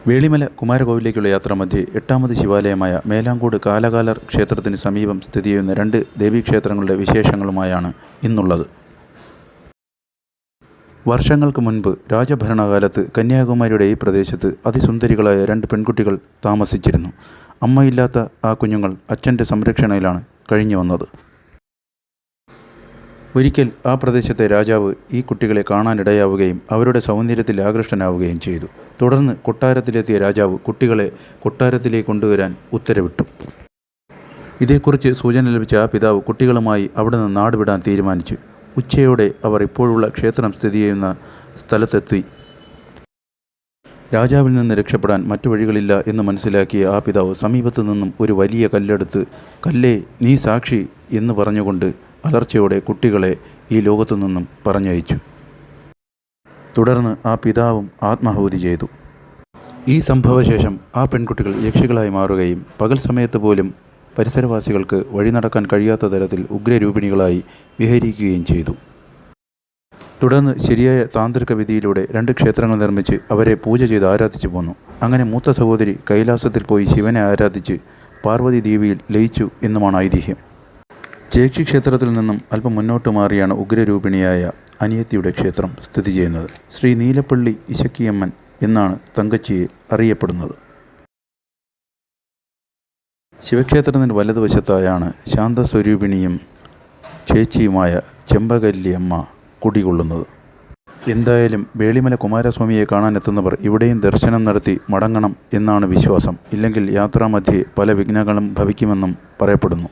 വേളിമല കുമാരകോവിലേക്കുള്ള യാത്രാമധ്യേ എട്ടാമത് ശിവാലയമായ മേലാങ്കോട് കാലകാലർ ക്ഷേത്രത്തിന് സമീപം സ്ഥിതി ചെയ്യുന്ന രണ്ട് ദേവീക്ഷേത്രങ്ങളുടെ വിശേഷങ്ങളുമായാണ് ഇന്നുള്ളത്. വർഷങ്ങൾക്ക് മുൻപ് രാജഭരണകാലത്ത് കന്യാകുമാരിയുടെ ഈ പ്രദേശത്ത് അതിസുന്ദരികളായ രണ്ട് പെൺകുട്ടികൾ താമസിച്ചിരുന്നു. അമ്മയില്ലാത്ത ആ കുഞ്ഞുങ്ങൾ അച്ഛൻ്റെ സംരക്ഷണയിലാണ് കഴിഞ്ഞു വന്നത്. ഒരിക്കൽ ആ പ്രദേശത്തെ രാജാവ് ഈ കുട്ടികളെ കാണാനിടയാവുകയും അവരുടെ സൗന്ദര്യത്തിൽ ആകൃഷ്ടനാവുകയും ചെയ്തു. തുടർന്ന് കൊട്ടാരത്തിലെത്തിയ രാജാവ് കുട്ടികളെ കൊട്ടാരത്തിലേക്ക് കൊണ്ടുവരാൻ ഉത്തരവിട്ടു. ഇതേക്കുറിച്ച് സൂചന ലഭിച്ച ആ പിതാവ് കുട്ടികളുമായി അവിടെ നിന്ന് നാടുവിടാൻ തീരുമാനിച്ചു. ഉച്ചയോടെ അവർ ഇപ്പോഴുള്ള ക്ഷേത്രം സ്ഥിതി ചെയ്യുന്ന സ്ഥലത്തെത്തി. രാജാവിൽ നിന്ന് രക്ഷപ്പെടാൻ മറ്റു വഴികളില്ല എന്ന് മനസ്സിലാക്കിയ ആ പിതാവ് സമീപത്തു നിന്നും ഒരു വലിയ കല്ലെടുത്ത് "കല്ലേ, നീ സാക്ഷി" എന്ന് പറഞ്ഞുകൊണ്ട് അലർച്ചയോടെ കുട്ടികളെ ഈ ലോകത്തു നിന്നും പറഞ്ഞയച്ചു. തുടർന്ന് ആ പിതാവും ആത്മാഹുതി ചെയ്തു. ഈ സംഭവശേഷം ആ പെൺകുട്ടികൾ യക്ഷികളായി മാറുകയും പകൽ സമയത്ത് പോലും പരിസരവാസികൾക്ക് വഴി നടക്കാൻ കഴിയാത്ത തരത്തിൽ ഉഗ്രരൂപിണികളായി വിഹരിക്കുകയും ചെയ്തു. തുടർന്ന് ശരിയായ താന്ത്രിക വിധിയിലൂടെ രണ്ട് ക്ഷേത്രങ്ങൾ നിർമ്മിച്ച് അവരെ പൂജ ചെയ്ത് ആരാധിച്ചു പോന്നു. അങ്ങനെ മൂത്ത സഹോദരി കൈലാസത്തിൽ പോയി ശിവനെ ആരാധിച്ച് പാർവതി ദേവിയിൽ ലയിച്ചു എന്നുമാണ് ഐതിഹ്യം. ചേക്ഷി ക്ഷേത്രത്തിൽ നിന്നും അല്പം മുന്നോട്ട് മാറിയാണ് ഉഗ്രരൂപിണിയായ അനിയത്തിയുടെ ക്ഷേത്രം സ്ഥിതി ചെയ്യുന്നത്. ശ്രീ നീലപ്പള്ളി ഇശക്കിയമ്മൻ എന്നാണ് തങ്കച്ചിയെ അറിയപ്പെടുന്നത്. ശിവക്ഷേത്രത്തിൻ്റെ വലതുവശത്തായാണ് ശാന്തസ്വരൂപിണിയും ചേച്ചിയുമായ ചെമ്പകല്ലിയമ്മ കുടികൊള്ളുന്നത്. എന്തായാലും വേളിമല കുമാരസ്വാമിയെ കാണാനെത്തുന്നവർ ഇവിടെയും ദർശനം നടത്തി മടങ്ങണം എന്നാണ് വിശ്വാസം. ഇല്ലെങ്കിൽ യാത്രാമധ്യേ പല വിഘ്നങ്ങളും ഭവിക്കുമെന്നും പറയപ്പെടുന്നു.